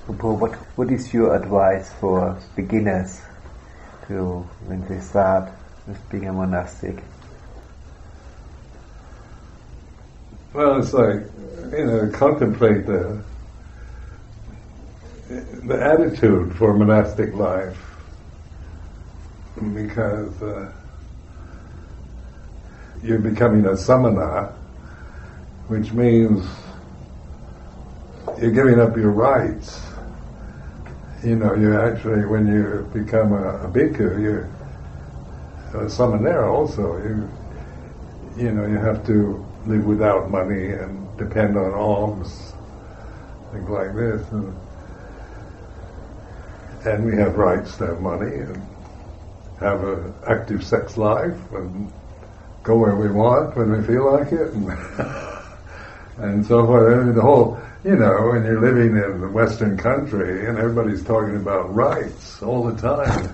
So Paul, what is your advice for beginners to when they start with being a monastic? Well, it's like, contemplate the attitude for monastic life, because you're becoming a samana, which means you're giving up your rights. You actually, when you become a bhikkhu, you're a samanera also. You have to live without money and depend on alms, things like this. And we have rights to have money and have an active sex life and go where we want when we feel like it, and so forth. I mean, the whole, when you're living in the Western country and everybody's talking about rights all the time.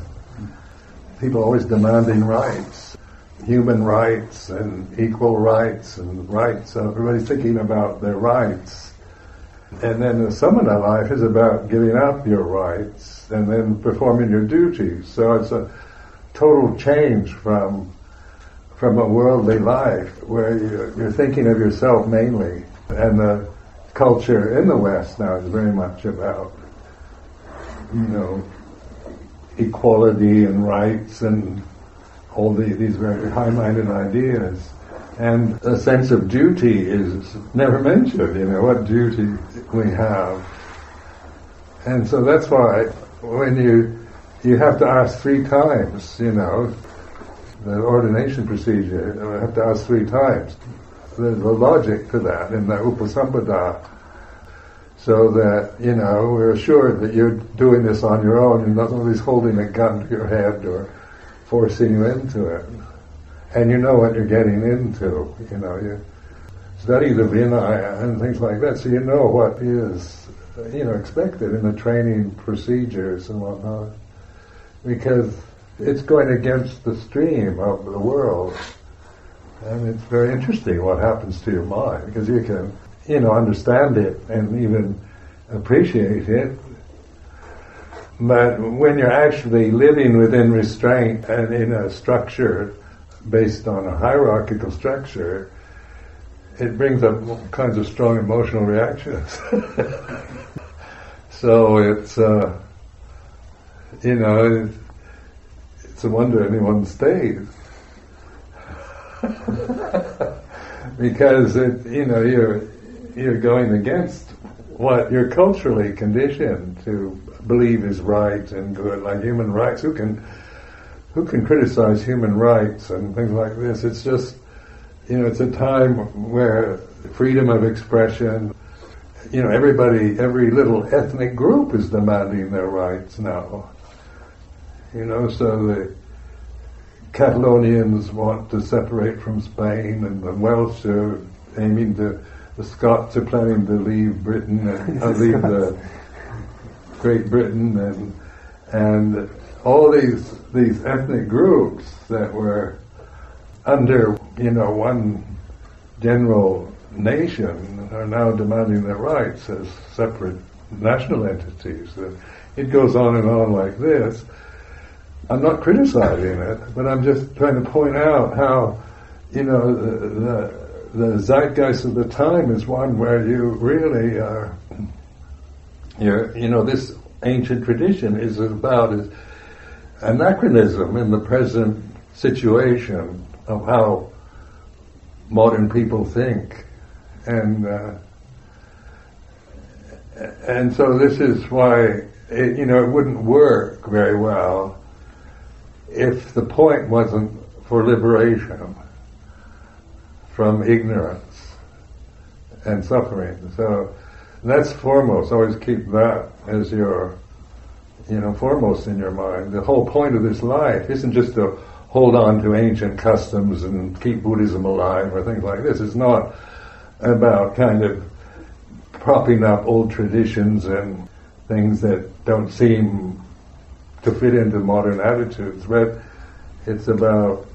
People always demanding rights, human rights and equal rights and rights. So everybody's thinking about their rights. And then the samana life is about giving up your rights and then performing your duties. So it's a total change from a worldly life where you're thinking of yourself mainly. And the culture in the West now is very much about, equality and rights and all these very high-minded ideas. And a sense of duty is never mentioned, what duty we have. And so that's why when you have to ask 3 times, the ordination procedure, you have to ask 3 times. There's a logic to that in the upasampada, so that, we're assured that you're doing this on your own and nobody's holding a gun to your head or forcing you into it. And you know what you're getting into, you study the Vinaya and things like that, so you know what is, expected in the training procedures and whatnot. Because it's going against the stream of the world. And it's very interesting what happens to your mind, because you can, understand it and even appreciate it. But when you're actually living within restraint and in a structure based on a hierarchical structure, it brings up all kinds of strong emotional reactions. So it's, it's a wonder anyone stays. Because you're going against what you're culturally conditioned to believe is right and good, like human rights. Who can criticize human rights and things like this? It's just, it's a time where freedom of expression, every little ethnic group is demanding their rights now. So the Catalonians want to separate from Spain, and the Welsh are aiming to, the Scots are planning to leave Britain and leave the Great Britain, and all these ethnic groups that were under one general nation are now demanding their rights as separate national entities. It goes on and on like this. I'm not criticizing it, but I'm just trying to point out how, the zeitgeist of the time is one where you really are, this ancient tradition is about anachronism in the present situation of how modern people think. And so this is why, it wouldn't work very well if the point wasn't for liberation from ignorance and suffering. So that's foremost. Always keep that as your, foremost in your mind. The whole point of this life isn't just to hold on to ancient customs and keep Buddhism alive or things like this. It's not about kind of propping up old traditions and things that don't seem to fit into modern attitudes, but it's about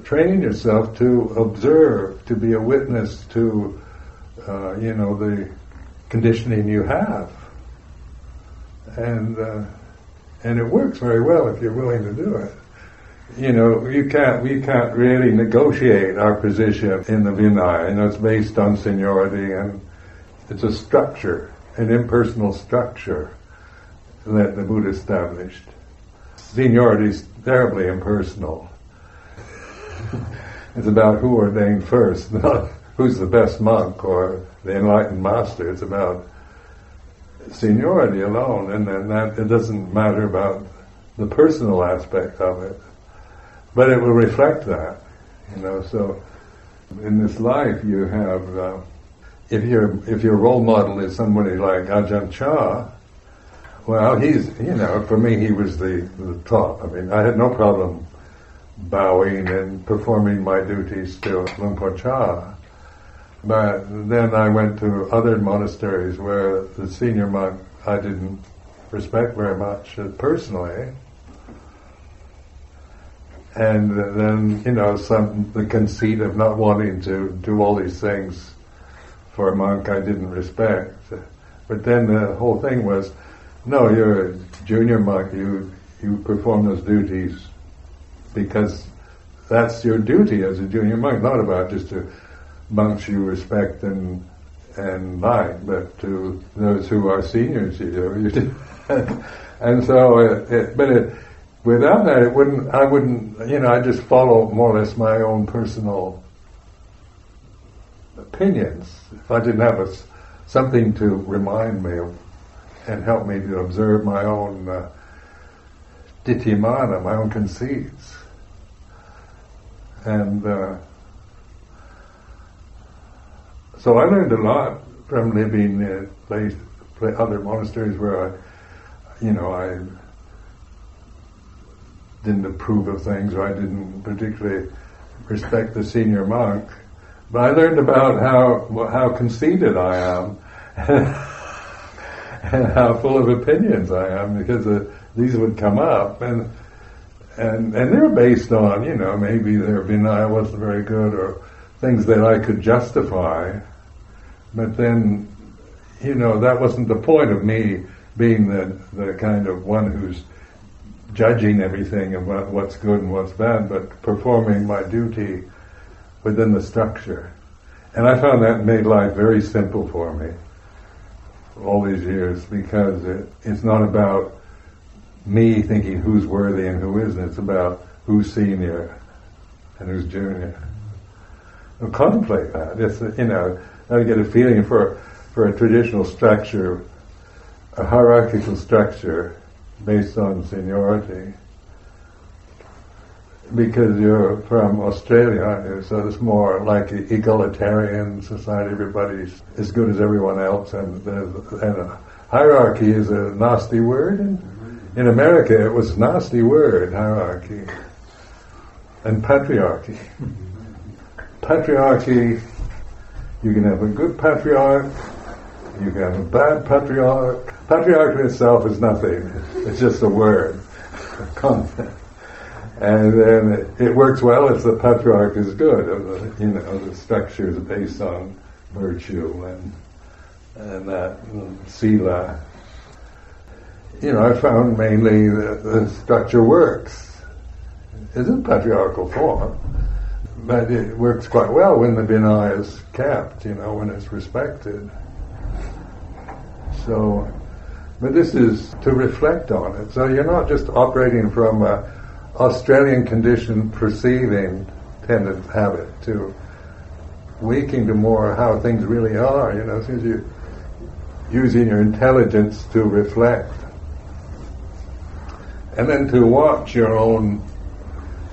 training yourself to observe, to be a witness to, the conditioning you have. and it works very well if you're willing to do it. You know, we can't really negotiate our position in the Vinaya. You know, it's based on seniority, and it's a structure, an impersonal structure that the Buddha established. Seniority is terribly impersonal. It's about who ordained first, not who's the best monk or the enlightened master. It's about seniority alone, and then that it doesn't matter about the personal aspect of it, but it will reflect that, you know. So in this life, you have if your role model is somebody like Ajahn, well, he's, you know, for me he was the top. I mean, I had no problem bowing and performing my duties to Luang Por Chah. But then I went to other monasteries where the senior monk I didn't respect very much personally. And then, you know, the conceit of not wanting to do all these things for a monk I didn't respect. But then the whole thing was, no, you're a junior monk, you perform those duties because that's your duty as a junior monk, not about just to monks you respect and like, but to those who are seniors, you know. And so, without that, I wouldn't, you know, I just follow more or less my own personal opinions. If I didn't have something to remind me of and help me to observe my own ditthimana, my own conceits. And so I learned a lot from living in other monasteries where I didn't approve of things, or I didn't particularly respect the senior monk. But I learned about how conceited I am and how full of opinions I am, because these would come up, and they're based on, you know, maybe their Vinaya wasn't very good, or things that I could justify. But then, you know, that wasn't the point of me being the kind of one who's judging everything and what's good and what's bad, but performing my duty within the structure. And I found that made life very simple for me all these years, because it's not about me thinking who's worthy and who isn't. It's about who's senior and who's junior. I'll contemplate that. It's, you know, I get a feeling for a traditional structure, a hierarchical structure based on seniority. Because you're from Australia, aren't you? So it's more like an egalitarian society. Everybody's as good as everyone else, and hierarchy is a nasty word. In America, it was a nasty word, hierarchy, and patriarchy. Patriarchy, you can have a good patriarch, you can have a bad patriarch. Patriarch in itself is nothing. It's just a word, a concept. And then it works well if the patriarch is good. You know, the structure is based on virtue and sila. You know, I found mainly that the structure works. It's in patriarchal form, but it works quite well when the Vinaya is kept, you know, when it's respected. So, but this is to reflect on it. So you're not just operating from Australian conditioned perceiving tended habit to waking to more how things really are, you know, since you're using your intelligence to reflect. And then to watch your own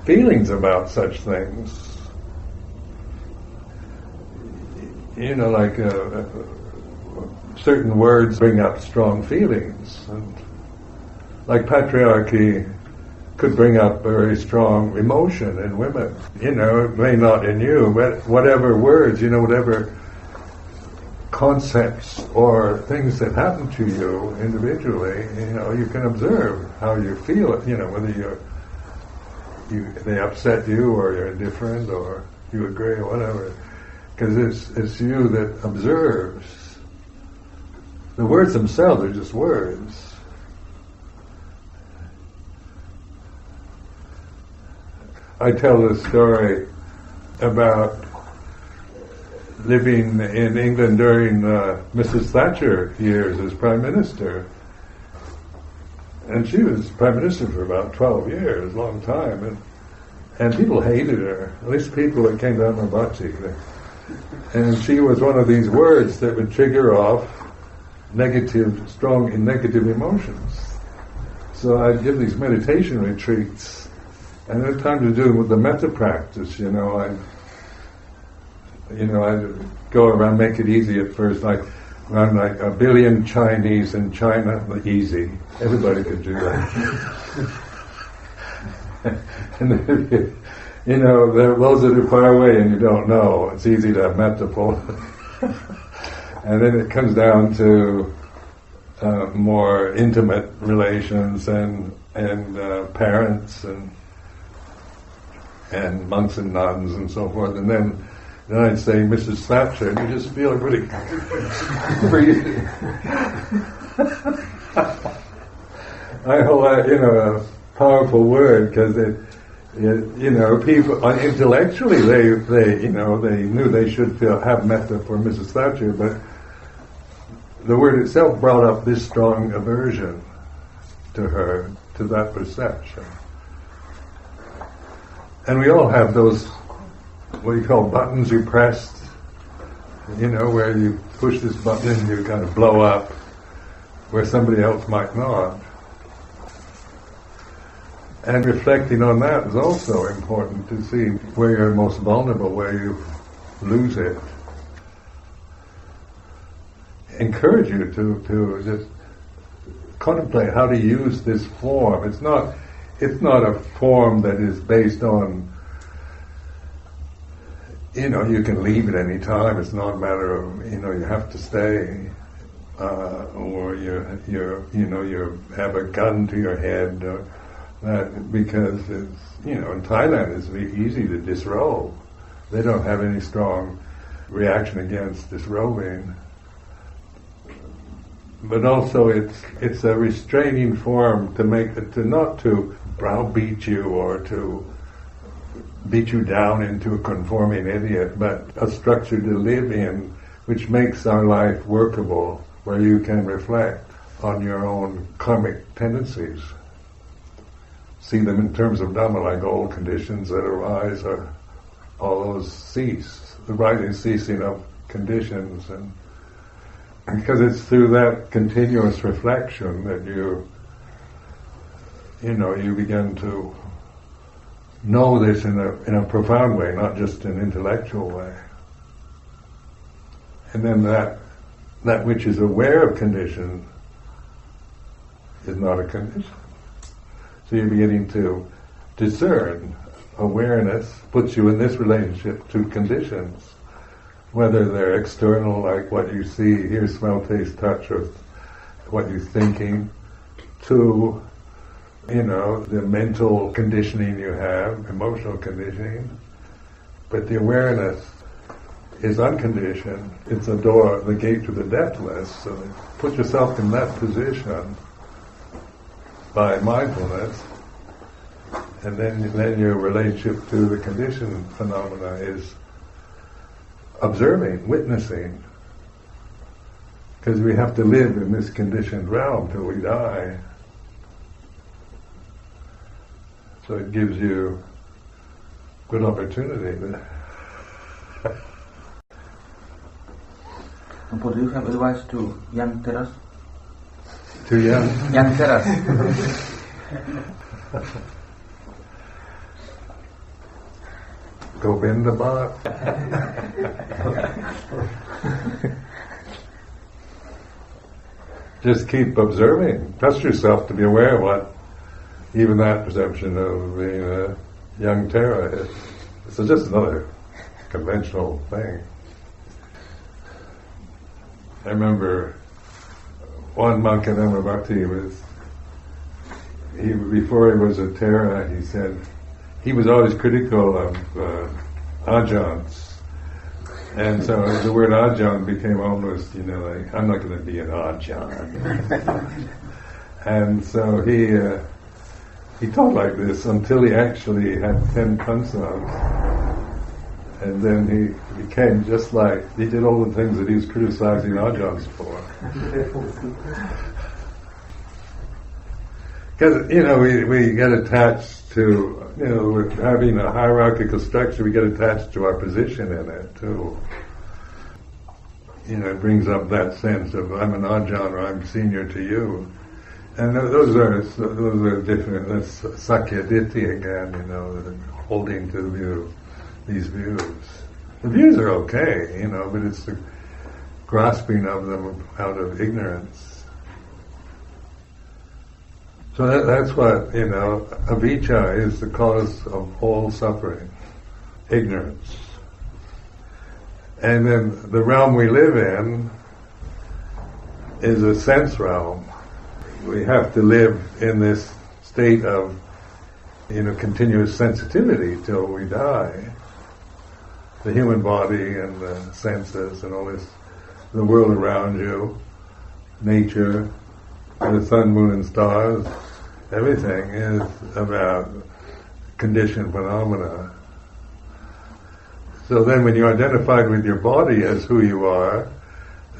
feelings about such things. You know, like certain words bring up strong feelings. And like patriarchy could bring up very strong emotion in women. You know, it may not in you, but whatever words, you know, whatever concepts or things that happen to you individually, you know, you can observe how you feel it, you know, whether they upset you or you're indifferent or you agree or whatever. Because it's you that observes. The words themselves are just words. I tell this story about living in England during Mrs. Thatcher years as Prime Minister. And she was Prime Minister for about 12 years, a long time, and people hated her, at least people that came down from Bachi. And she was one of these words that would trigger off strong negative emotions. So I'd give these meditation retreats, and at time to do with the metta practice, I'd go around, make it easy at first, around 1 billion Chinese in China, easy. Everybody could do that. And then, those that are far away and you don't know, it's easy to have metta pull. And then it comes down to more intimate relations and parents and monks and nuns and so forth. And then I'd say, Mrs. Thatcher, and you just feel really free. A powerful word, because people intellectually they knew they should have metta for Mrs. Thatcher, but the word itself brought up this strong aversion to her, to that perception. And we all have those, what you call buttons you pressed, where you push this button and you kind of blow up, where somebody else might not. And reflecting on that is also important to see where you're most vulnerable, where you lose it. Encourage you to just contemplate how to use this form. It's not a form that is based on, you can leave at any time. It's not a matter of, you have to stay, or you have a gun to your head, or that, because it's, in Thailand it's very easy to disrobe. They don't have any strong reaction against disrobing. But also it's a restraining form to not to browbeat you or to beat you down into a conforming idiot, but a structure to live in which makes our life workable, where you can reflect on your own karmic tendencies. See them in terms of Dhamma, like old conditions that arise, or all those cease, the rising ceasing of conditions, and because it's through that continuous reflection that you begin to know this in a profound way, not just an intellectual way. And then that which is aware of condition is not a condition. So you're beginning to discern. Awareness puts you in this relationship to conditions, whether they're external, like what you see, hear, smell, taste, touch, or what you're thinking, to, the mental conditioning you have, emotional conditioning. But the awareness is unconditioned. It's a door, the gate to the deathless. So put yourself in that position by mindfulness, and then your relationship to the conditioned phenomena is observing, witnessing, because we have to live in this conditioned realm till we die. So it gives you good opportunity. What do you have advice to young Teras? To young? Young Teras. Govinda Bhat. Just keep observing. Trust yourself to be aware of what even that perception of being a young Tara is. It's just another conventional thing. I remember one monk in Bhakti before he was a Tara, he said, he was always critical of Ajahns. And so the word Ajahn became almost, like, I'm not going to be an Ajahn. And so he he taught like this until he actually had 10 consonants. And then he became just like, he did all the things that he was criticizing Ajahn for. Because, we get attached to, with having a hierarchical structure, we get attached to our position in it too. It brings up that sense of, I'm an Ajahn or I'm senior to you. And those are different, that's Sakya Ditti again, holding to these views. The views are okay, but it's the grasping of them out of ignorance. So that's what, avijja is the cause of all suffering, ignorance. And then the realm we live in is a sense realm. We have to live in this state of, continuous sensitivity till we die. The human body and the senses and all this, the world around you, nature, the sun, moon and stars, everything is about conditioned phenomena. So then when you're identified with your body as who you are,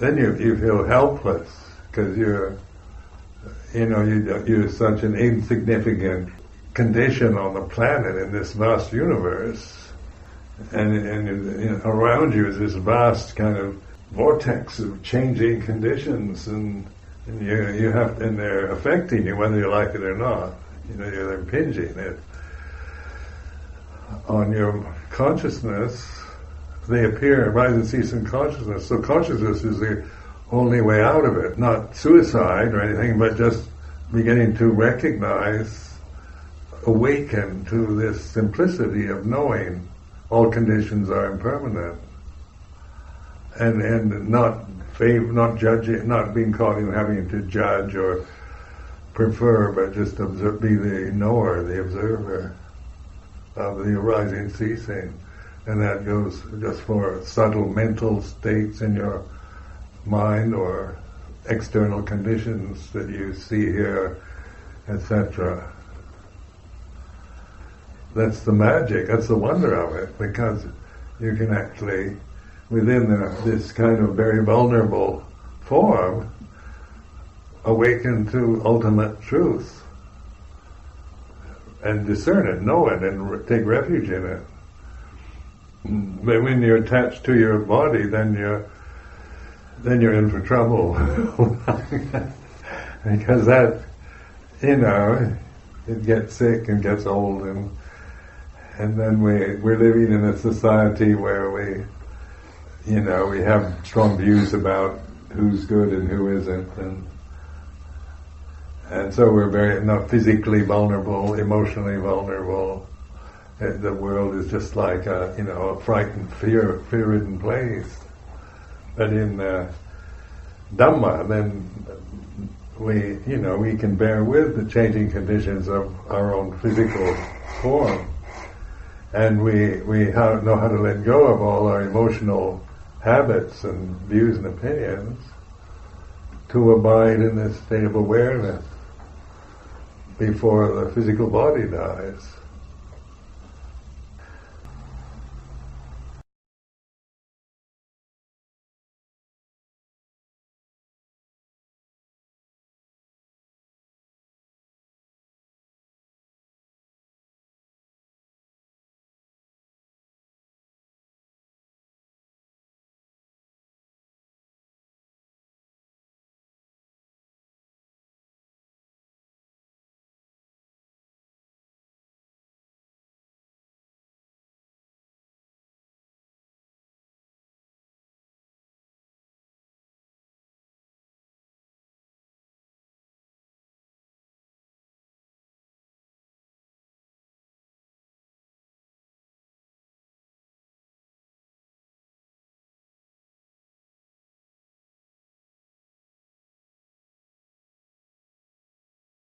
then you feel helpless because you're such an insignificant condition on the planet in this vast universe. And around you is this vast kind of vortex of changing conditions, and you have, and they're affecting you whether you like it or not. They're impinging it on your consciousness. They appear, rise and cease in consciousness. So consciousness is the only way out of it. Not suicide or anything, but just beginning to recognize, awaken to this simplicity of knowing all conditions are impermanent, and not judging, not being caught in having to judge or prefer, but just be the knower, the observer of the arising, ceasing, and that goes just for subtle mental states in your mind or external conditions that you see here, etc. That's the magic, that's the wonder of it, because you can actually, within this kind of very vulnerable form, awaken to ultimate truth and discern it, know it, and take refuge in it. But when you're attached to your body, then you're in for trouble. Because that, it gets sick and gets old, and then we're living in a society where we have strong views about who's good and who isn't, and so we're very not physically vulnerable, emotionally vulnerable. The world is just like a frightened, fear-ridden place. But in Dhamma, then we can bear with the changing conditions of our own physical form, and we know how to let go of all our emotional habits and views and opinions to abide in this state of awareness before the physical body dies.